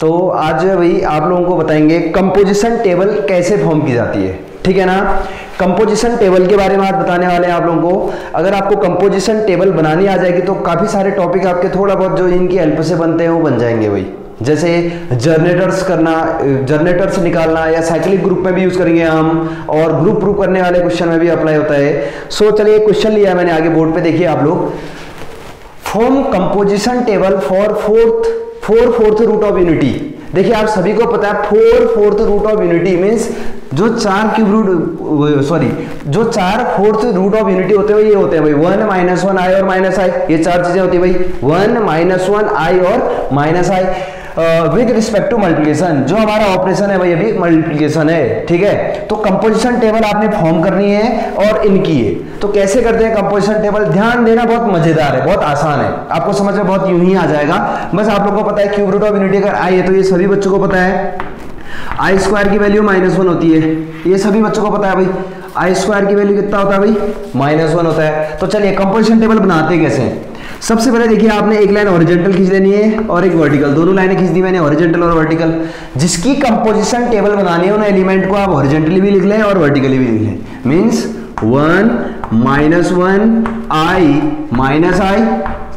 तो आज भाई आप लोगों को बताएंगे कंपोजिशन टेबल कैसे फॉर्म की जाती है, ठीक है ना। कंपोजिशन टेबल के बारे में आज बताने वाले हैं आप लोगों को। अगर आपको कंपोजिशन टेबल बनानी आ जाएगी तो काफ़ी सारे टॉपिक आपके थोड़ा बहुत जो इनकी हेल्प से बनते हैं वो बन जाएंगे भाई। जैसे जनरेटर्स करना, जनरेटर्स निकालना, या साइक्लिक ग्रुप में भी यूज करेंगे हम, और ग्रुप प्रूफ करने वाले क्वेश्चन में भी अप्लाई होता है। सो चलिए क्वेश्चन लिया मैंने आगे बोर्ड पे, देखिए आप लोग। Form composition table for fourth root of unity. देखिए आप सभी को पता है fourth root of unity means जो चार फोर्थ रूट ऑफ यूनिटी होते हैं ये होते हैं भाई 1 -1 i और माइनस आई, ये चार चीजें होती है भाई 1 -1 i और minus I with respect to multiplication. जो हमारा ऑपरेशन है भाई अभी मल्टीप्लिकेशन है, ठीक है। तो कंपोजिशन टेबल आपने फॉर्म करनी है और इनकी है। तो कैसे करते हैं कंपोजिशन टेबल, ध्यान देना, बहुत मजेदार है, बहुत आसान है, आपको समझ में बहुत यूं ही आ जाएगा। बस आप लोगों को पता है क्यूब रूट ऑफ यूनिटी अगर आई है तो ये सभी बच्चों को पता है आई स्क्वायर की वैल्यू -1 होती है, ये सभी बच्चों को पता है भाई। आई स्क्वायर की वैल्यू कितना होता है भाई -1 होता है। तो चलिए कंपोजिशन टेबल बनाते हैं कैसे। सबसे पहले देखिए आपने एक लाइन हॉरिजॉन्टल खींच लेनी है और एक वर्टिकल, दोनों लाइनें खींच दी मैंने, हॉरिजॉन्टल और वर्टिकल। जिसकी कंपोजिशन टेबल बनानी है उन एलिमेंट को आप हॉरिजॉन्टली भी लिख लें और वर्टिकली भी लिख लें। मींस 1 -1 i माइनस आई,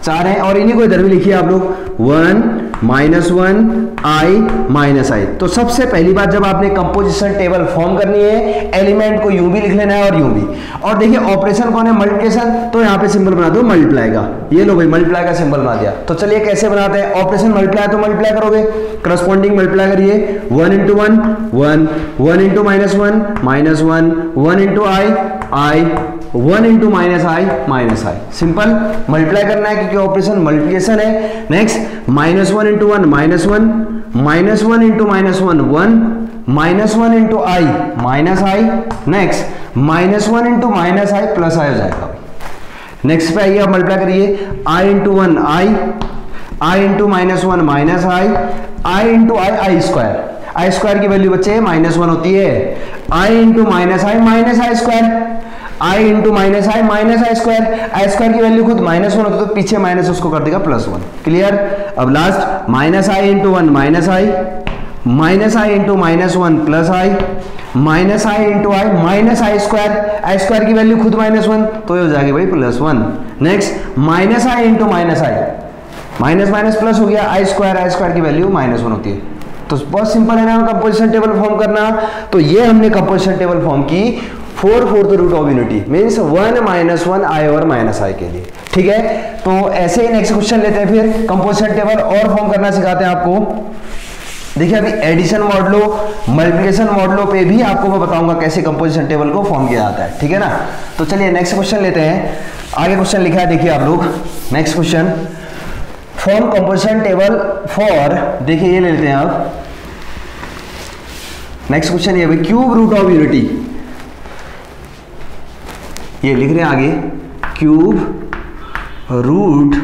चार हैं, और इन्हीं को इधर भी लिखिए आप लोग 1 -1 i माइनस आई। तो सबसे पहली बात जब आपने कंपोजिशन टेबल फॉर्म करनी है एलिमेंट को यूं भी लिख लेना है और यूं भी। और देखिए ऑपरेशन कौन है, मल्टीप्लिकेशन, तो यहाँ पे सिंबल बना दो मल्टीप्लाई का। ये लो भाई मल्टीप्लाई का सिंबल बना दिया। तो चलिए कैसे बनाते हैं, ऑपरेशन मल्टीप्लाई तो मल्टीप्लाई करोगे, करस्पॉन्डिंग मल्टीप्लाई करिए 1 × 1 1 1 × -1 -1 1 × i 1 × -i -i। Simple multiply करना है क्योंकि ऑपरेशन मल्टीप्लिकेशन है। Next -1 × 1 -1 -1 × -1 1 -1 × i -i। Next -1 × -i plus i हो जाएगा। नेक्स्ट पे आइए आप मल्टीप्लाई करिए i × 1 i × -1 -i i square. i square की वैल्यू बच्चे -1 होती है, i × -i square, i × -i square. i square की वैल्यू खुद -1 होती है तो पीछे माइनस उसको कर देगा +1। क्लियर। अब last -i × 1 -i -i × -1 +i -i square. i square की वैल्यू खुद -1 तो ये हो जाएगी भाई +1। नेक्स्ट -i × माइनस प्लस हो गया, i स्क्वायर की वैल्यू -1 होती है। तो बहुत सिंपल है ना कंपोजिशन टेबल फॉर्म करना। तो ये हमने कंपोजिशन टेबल फॉर्म की fourth root of unity means 1 -1 i और -i के लिए, ठीक है। तो ऐसे ही नेक्स्ट क्वेश्चन लेते हैं, फिर कंपोजिशन टेबल और फॉर्म करना सिखाते हैं आपको। देखिए अभी एडिशन मॉडलो, मल्टीप्लिकेशन मॉडलो पे भी आपको मैं बताऊंगा कैसे कंपोजिशन टेबल को फॉर्म किया जाता है, ठीक है ना। तो चलिए नेक्स्ट क्वेश्चन लेते हैं। आगे क्वेश्चन लिखा है देखिए आप लोग, next question form composition table for, देखिए ये ले लेते हैं आप। नेक्स्ट क्वेश्चन ये क्यूब रूट ऑफ यूनिटी, ये लिख रहे हैं आगे क्यूब रूट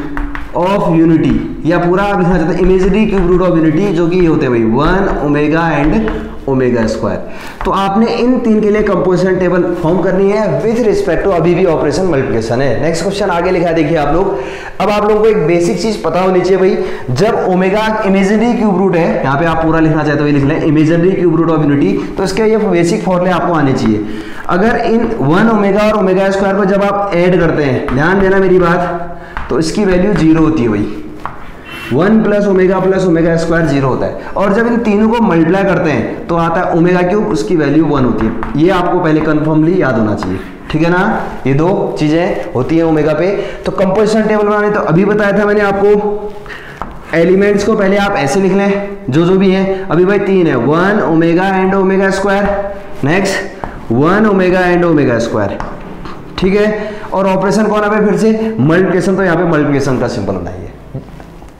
ऑफ यूनिटी, या पूरा आप लिखना चाहते हैं imaginary cube root of unity, जो कि ये होते हैं भाई 1 ओमेगा एंड ओमेगा स्क्वायर। तो आपने इन तीन के लिए कंपोजिशन टेबल फॉर्म करनी है विद रिस्पेक्ट टू अभी भी ऑपरेशन मल्टीप्लिकेशन है। नेक्स्ट क्वेश्चन आगे लिखा है देखिए आप लोग। अब आप लोगों को एक बेसिक चीज पता होनी चाहिए भाई, जब ओमेगा इमेजिनरी क्यूब रूट है, यहाँ पे आप पूरा लिखना चाहते हो लिख लें imaginary cube root of unity, तो इसके ये बेसिक फॉर्मूले आपको आने चाहिए। अगर इन 1 ओमेगा और ओमेगा स्क्वायर को जब आप ऐड करते हैं, ध्यान देना मेरी बात, तो इसकी वैल्यू 0 होती है भाई, 1 + ओमेगा स्क्वायर 0 होता है। और जब इन तीनों को मल्टीप्लाई करते हैं तो आता है ओमेगा क्यूब, उसकी वैल्यू 1 होती है। ये आपको पहले कन्फर्मली याद होना चाहिए, ठीक है ना। ये दो चीजें होती है ओमेगा पे। तो कंपोजिशन टेबल बनाने तो अभी बताया था मैंने आपको, एलिमेंट्स को पहले आप ऐसे लिख लें जो भी है। अभी भाई 3 है, 1 omega and omega square, next 1 omega and omega square, ठीक है। और ऑपरेशन कौन है फिर से मल्टीप्लिकेशन, तो यहाँ पे मल्टीप्लिकेशन का सिंबल बनाइए।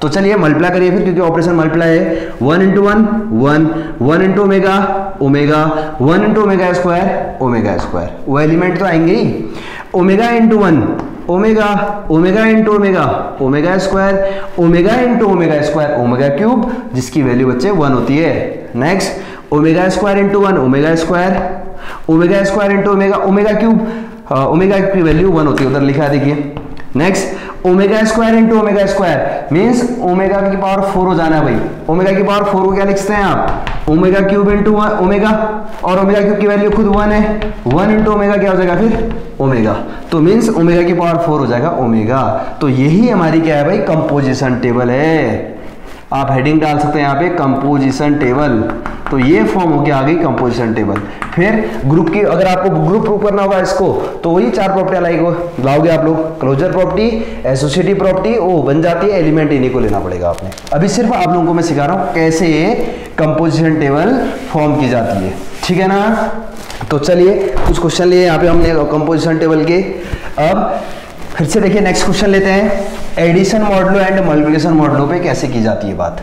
तो चलिए मल्टीप्लाई करिए फिर, क्योंकि ऑपरेशन मल्टीप्लाई है। 1 × 1 1 1 × ओमेगा 1 × ओमेगा स्क्वायर, वो एलिमेंट तो आएंगे ही। Omega × 1 omega square, omega cube, जिसकी वैल्यू बच्चे 1 होती है। Next omega square × 1 omega square × omega cube, omega की वैल्यू 1 होती है, उधर लिखा है देखिए। Next omega square into omega square means omega की पावर 4 हो जाना है भाई। ओमेगा की पावर 4 को क्या लिख सकते हैं आप, ओमेगा क्यूब इंटू ओमेगा, और ओमेगा क्यूब की वैल्यू खुद 1 है, 1 इंटू ओमेगा क्या हो जाएगा फिर ओमेगा, तो मीन्स ओमेगा की पावर 4 हो जाएगा ओमेगा। तो यही हमारी क्या है भाई, कंपोजिशन टेबल है। आप हेडिंग डाल सकते हैं यहाँ पे कंपोजिशन टेबल। तो ये फॉर्म हो गया आ गई कंपोजिशन टेबल। फिर ग्रुप की, अगर आपको ग्रुप प्रूव करना होगा इसको, तो वही 4 प्रॉपर्टी लाओगे आप लोग, क्लोजर प्रॉपर्टी, एसोसिएटिव प्रॉपर्टी, वो बन जाती है एलिमेंट, इन्हीं को लेना पड़ेगा आपने। अभी सिर्फ आप लोगों को मैं सिखा रहा हूँ कैसे ये कंपोजिशन टेबल फॉर्म की जाती है, ठीक है ना। तो चलिए कुछ क्वेश्चन लिए यहाँ पे हमने कंपोजिशन टेबल के। अब फिर से देखिए नेक्स्ट क्वेश्चन लेते हैं, addition modulo and multiplication modulo पे कैसे की जाती है बात,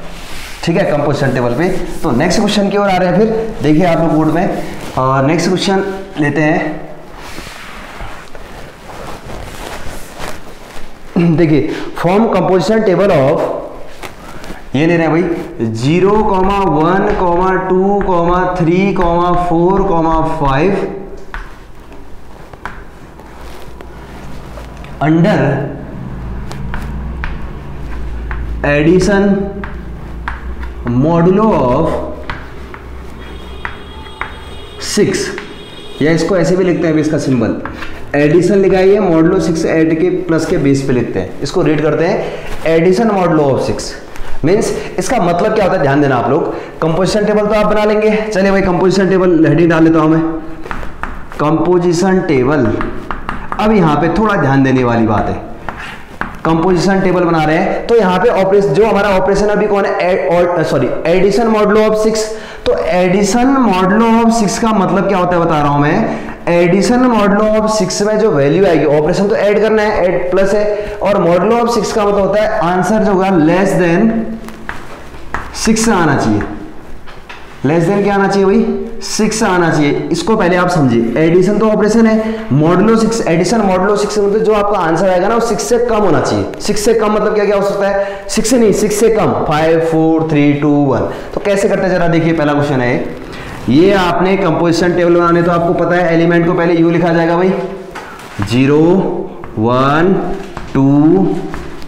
ठीक है, कंपोजिशन टेबल पे। तो नेक्स्ट क्वेश्चन की ओर आ रहे हैं, फिर देखिए आप लोग बोर्ड में, और नेक्स्ट क्वेश्चन लेते हैं। देखिए फॉर्म कंपोजिशन टेबल ऑफ, ये ले रहे हैं भाई 0, 1, 2, 3, 4, 5 अंडर एडिशन मॉडुलो ऑफ 6, या इसको ऐसे भी लिखते हैं इसका सिंबल, एडिशन लिखाइए मॉडुलो 6 ऐड के प्लस के बेस पे लिखते हैं, इसको रीड करते हैं एडिशन मॉडुलो ऑफ 6 मीन्स इसका मतलब क्या होता है, ध्यान देना आप लोग। कंपोजिशन टेबल तो आप बना लेंगे, चलिए भाई कंपोजिशन टेबल हेडिंग डाल लेता हूं मैं, कंपोजिशन टेबल। अब यहां पे थोड़ा ध्यान देने वाली बात है, कंपोजिशन टेबल बना रहे हैं तो यहाँ पे ऑपरेशन, जो हमारा ऑपरेशन अभी कौन है, सॉरी एडिशन मॉडुलो ऑफ 6। तो एडिशन मॉडुलो ऑफ 6 का मतलब क्या होता है बता रहा हूं मैं, एडिशन मॉडुलो ऑफ 6 में जो वैल्यू आएगी, ऑपरेशन तो ऐड करना है, ऐड प्लस है, और मॉडुलो ऑफ 6 का मतलब होता है आंसर जो होगा लेस देन 6 आना चाहिए। लेस देन क्या आना चाहिए भाई, 6 आना चाहिए। इसको पहले आप समझिए, एडिशन तो ऑपरेशन है, मॉडुलो 6, एडिशन मॉडुलो 6 मतलब जो आपका आंसर आएगा ना वो 6 से कम होना चाहिए। 6 से कम मतलब क्या क्या हो सकता है, 6 से नहीं, 6 से कम, 5, 4, 3, 2, 1। तो कैसे करते हैं जरा देखिए, पहला क्वेश्चन है ये, आपने कंपोजिशन टेबल बनाने तो आपको पता है एलिमेंट को पहले यू लिखा जाएगा भाई, 0, 1, 2,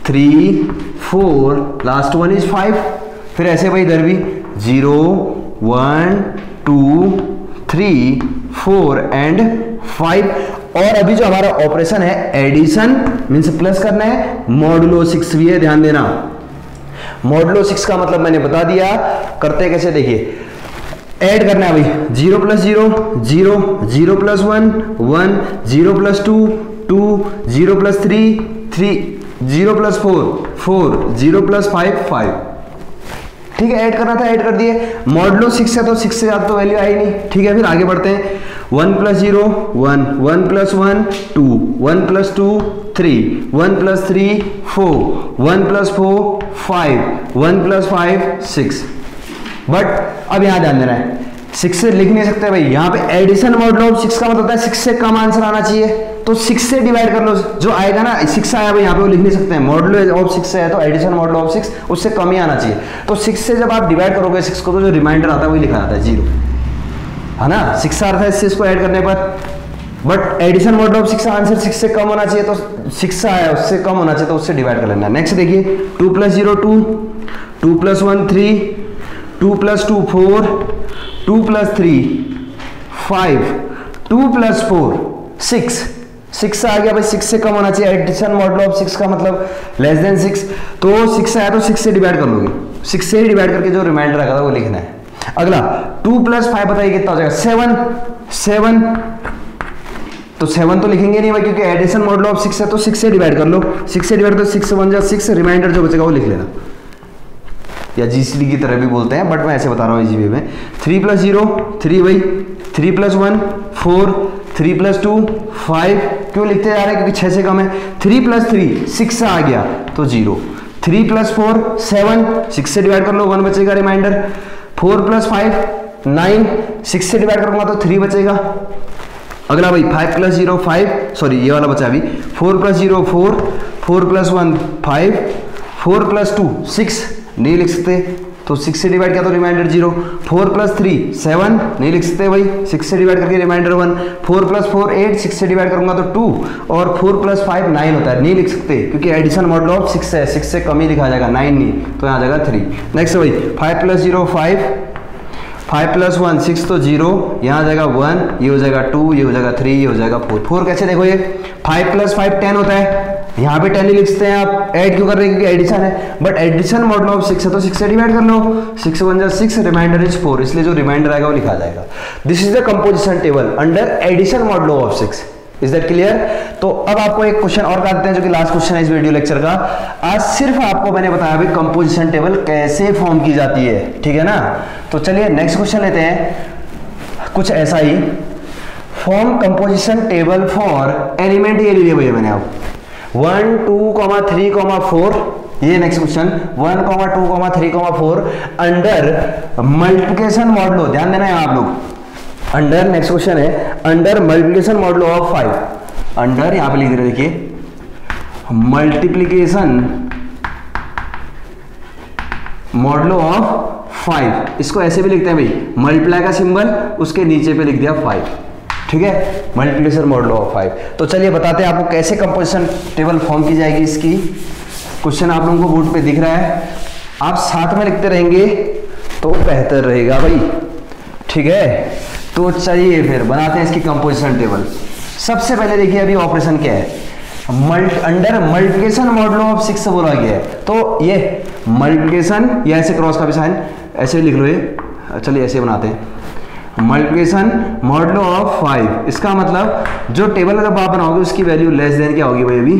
3, 4, लास्ट वन इज 5। फिर ऐसे भाई इधर भी 0, 1, 2, 3, 4 एंड 5। और अभी जो हमारा ऑपरेशन है एडिशन मीन्स प्लस करना है, मॉडुलो 6 भी है, ध्यान देना। मॉडुलो 6 का मतलब मैंने बता दिया, करते कैसे देखिए, ऐड करना है भाई, 0 + 0 0, 0 + 1 1, 0 + 2 2, 0 + 3 3, 0 + 4 4, 0 + 5 5। ठीक है, ऐड करना था, ऐड कर दिए। मॉडुलो 6 है तो 6 से ज्यादा तो वैल्यू आई नहीं। ठीक है, फिर आगे बढ़ते हैं। 1 + 0 1, 1 + 1 2, 1 + 2 3, 1 + 3 4, 1 + 4 5, 1 + 5 6। बट अब यहां ध्यान देना है, 6 से लिख नहीं सकते भाई, यहाँ पे एडिशन मॉडुलो ऑफ 6 का मतलब होता है 6 से कम आंसर आना चाहिए, तो 6 से डिवाइड कर लो, जो आएगा ना 6 आया भाई यहाँ पे वो लिख नहीं सकते हैं। मॉडुलो ऑफ 6 है तो एडिशन मॉडुलो ऑफ 6 उससे कम ही आना चाहिए, तो 6 से जब आप डिवाइड करोगे 6 को तो जो रिमाइंडर आता है वही लिखा जाता है 0, है ना। 6 आ रहा था इससे, इसको ऐड करने पर, but addition modulo of 6 answer 6 से कम होना चाहिए, तो 6 आया उससे कम होना चाहिए तो उससे डिवाइड कर लेना। नेक्स्ट देखिए 2 + 0 2, 2 + 1 3, 2 + 2 4, 2 + 3 5, 2 + 4 6। 6 आ गया भाई, 6 से कम होना चाहिए। एडिशन मॉडुलो ऑफ 6 का मतलब लेस देन 6, तो 6 आया तो 6 से डिवाइड कर लोगे, 6 से डिवाइड करके जो रिमाइंडर आएगा वो लिखना है। अगला 2 + 5 बताइए कितना हो जाएगा, 7 तो 7 तो लिखेंगे नहीं भाई, क्योंकि एडिशन मॉडुलो ऑफ 6 है तो 6 से डिवाइड कर लो, 6 से डिवाइड तो 6 1 जा 6, रिमाइंडर जो बचेगा वो लिख लेना, या जीसीडी की तरह भी बोलते हैं, बट मैं ऐसे बता रहा हूँ जीबी में। 3 + 0 3 भाई, 3 + 1 4, 3 + 2 5, क्यों लिखते जा रहे हैं क्योंकि 6 से कम है। 3 + 3 6 आ गया तो 0, 3 + 4 7, 6 से डिवाइड कर लो 1 बचेगा रिमाइंडर। 4 + 5 9, 6 से डिवाइड करूंगा तो 3 बचेगा। अगला भाई 5 + 0 5, सॉरी ये वाला बचा अभी, 4 + 0 4, 4 + 1 5, 4 + 2 6 नहीं लिख सकते, तो 6 से डिवाइड किया तो रिमाइंडर 0। 4 + 3 7 नहीं लिख सकते भाई, 6 से डिवाइड करके रिमाइंडर 1। 4 + 4 8, 6 से डिवाइड करूंगा तो 2, और 4 + 5 9 होता है, नहीं लिख सकते क्योंकि एडिशन मॉडुलो ऑफ 6 है, 6 से कम ही लिखा जाएगा, 9 नहीं, तो यहाँ जाएगा 3। नेक्स्ट भाई 5 + 0 5, 5 + 1 6 तो 0, यहाँ जाएगा 1, ये हो जाएगा 2, ये हो जाएगा 3, ये हो जाएगा 4। 4 कैसे देखो, ये 5 + 5 10 होता है, यहाँ पे 10 ही लिख सकते हैं आप, ऐड क्यों कर रहे हैं क्योंकि एडिशन है, बट एडिशन मॉडुलो ऑफ 6 है तो 6 से डिवाइड कर लो, 6 × 1 = 6, रिमाइंडर इज 4, इसलिए जो रिमाइंडर आएगा वो लिखा जाएगा। This is the composition table under addition modulo of 6। Is that clear? तो अब आपको एक क्वेश्चन और कर देते हैं जो कि लास्ट क्वेश्चन है इस वीडियो लेक्चर का। आज सिर्फ आपको मैंने बताया भाई कंपोजिशन टेबल कैसे फॉर्म की जाती है, ठीक है ना। तो चलिए नेक्स्ट क्वेश्चन लेते हैं, कुछ ऐसा ही, form composition table for element, ये ले लिया भैया मैंने अब 1 2 3 4, ये next question 1 2 3 4 under multiplication modulo, ध्यान देना है आप लोग, अंडर, नेक्स्ट क्वेश्चन है under multiplication modulo of 5, under यहां पे लिख रहे देखिए मल्टीप्लिकेशन मॉडुलो ऑफ 5, इसको ऐसे भी लिखते हैं भाई, मल्टीप्लाई का सिंबल उसके नीचे पे लिख दिया 5, ठीक है, मल्टीप्लिकेशन मॉडुलो ऑफ 5। तो चलिए बताते हैं आपको कैसे कंपोजिशन टेबल फॉर्म की जाएगी इसकी। क्वेश्चन आप लोगों को बोर्ड पे दिख रहा है, आप साथ में लिखते रहेंगे तो बेहतर रहेगा भाई, ठीक है। तो चलिए फिर बनाते हैं इसकी कंपोजिशन टेबल। सबसे पहले देखिए अभी ऑपरेशन क्या है, अंडर मल्टीप्लिकेशन मॉडुलो ऑफ 6 बोला गया है, तो ये मल्टीप्लिकेशन, या ऐसे क्रॉस का भी साइन ऐसे लिख लो, ये चलिए ऐसे बनाते हैं मल्टीप्लिकेशन मॉडुलो ऑफ 5, इसका मतलब जो टेबल जब आप बनाओगे उसकी वैल्यू लेस देन क्या होगी भाई, अभी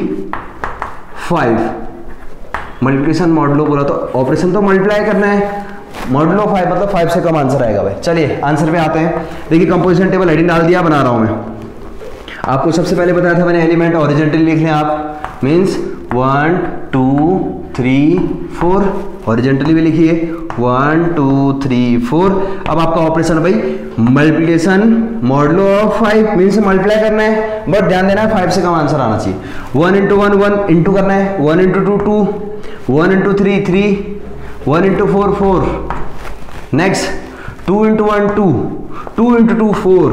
5। मल्टीप्लिकेशन मॉडुलो बोला तो ऑपरेशन तो मल्टीप्लाई करना है, मॉडुलो 5 मतलब 5 से कम आंसर आएगा भाई। चलिए आंसर पे आते हैं, देखिए कंपोजिशन टेबल हेडिंग डाल दिया, बना रहा हूं मैं। आपको सबसे पहले बताया था मैंने एलिमेंट हॉरिजॉन्टली लिख लें आप, मींस 1 2 3 4, हॉरिजॉन्टली भी लिखिए 1 2 3 4। अब आपका ऑपरेशन भाई multiplication modulo of 5 means multiply करना है, बट ध्यान देना है 5 से कम आंसर आना चाहिए। 1 × 1 1 इंटू करना है, 1 × 2 2, 1 × 3 3, 1 × 4 4, नेक्स्ट 2 × 1 2, 2 × 2 4,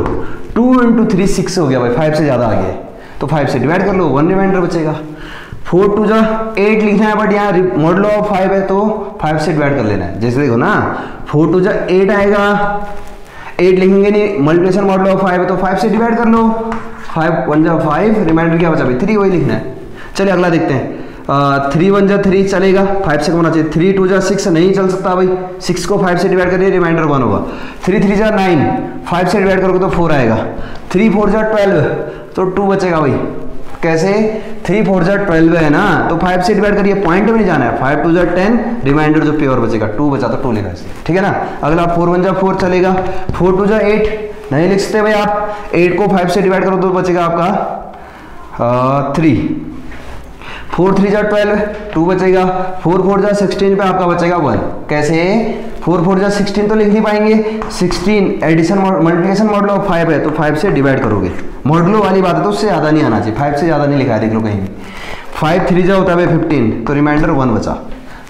2 × 3 6 हो गया भाई, 5 से ज्यादा आ गया है तो 5 से डिवाइड कर लो, 1 रिमाइंडर बचेगा। 4 2 जा 8 लिखना है, बट यहाँ मॉडुलो ऑफ 5 है तो 5 से डिवाइड कर लेना है, जैसे देखो ना 4 2 जा 8 आएगा, 8 लिखेंगे नहीं, मल्टीप्लिकेशन मॉडुलो ऑफ 5 है तो 5 से डिवाइड कर लो, 5 1 जा 5, रिमाइंडर क्या बचा भाई 3, वही लिखना है। चलिए अगला देखते हैं, 3 1 जा 3 चलेगा, 5 से कम होना चाहिए, 3 2 जा 6 नहीं चल सकता भाई, 6 को 5 से डिवाइड करिए, रिमाइंडर 1 होगा। 3 3 जा 9, 5 से डिवाइड करोगे तो 4 आएगा। 3 4 जा 12 तो 2 बचेगा भाई, कैसे 3 4 जा 12 है ना, तो 5 से डिवाइड करिए, पॉइंट में नहीं जाना है, 5 2 जा 10, रिमाइंडर जो प्योर बचेगा 2 बचा तो 2 लेना है, ठीक है ना। अगला 4 1 जा 4 चलेगा, 4 2 जा 8 नहीं लिख सकते भाई आप, 8 को 5 से डिवाइड करो तो बचेगा आपका 3, 4 3 जा 12 2 बचेगा, 4 4 जा 16 पे आपका बचेगा 1, कैसे 4 4 जा 16 तो लिख नहीं पाएंगे, 16 एडिशन मल्टीप्लिकेशन मॉडुलो ऑफ 5 है तो 5 से डिवाइड करोगे, मॉडुलो वाली बात है तो उससे ज़्यादा नहीं आना चाहिए, 5 से ज़्यादा नहीं लिखा है देख लो कहीं भी। 5 3 जा होता है 15 तो रिमाइंडर 1 बचा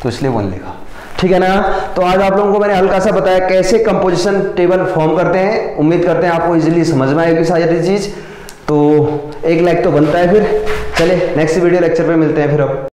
तो इसलिए 1 लिखा, ठीक है ना। तो आज आप लोगों को मैंने हल्का सा बताया कैसे कंपोजिशन टेबल फॉर्म करते हैं, उम्मीद करते हैं आपको इजीली समझ में आएगी सारी चीज़। तो एक लाइक तो बनता है फिर, चले नेक्स्ट वीडियो लेक्चर पे मिलते हैं फिर अब।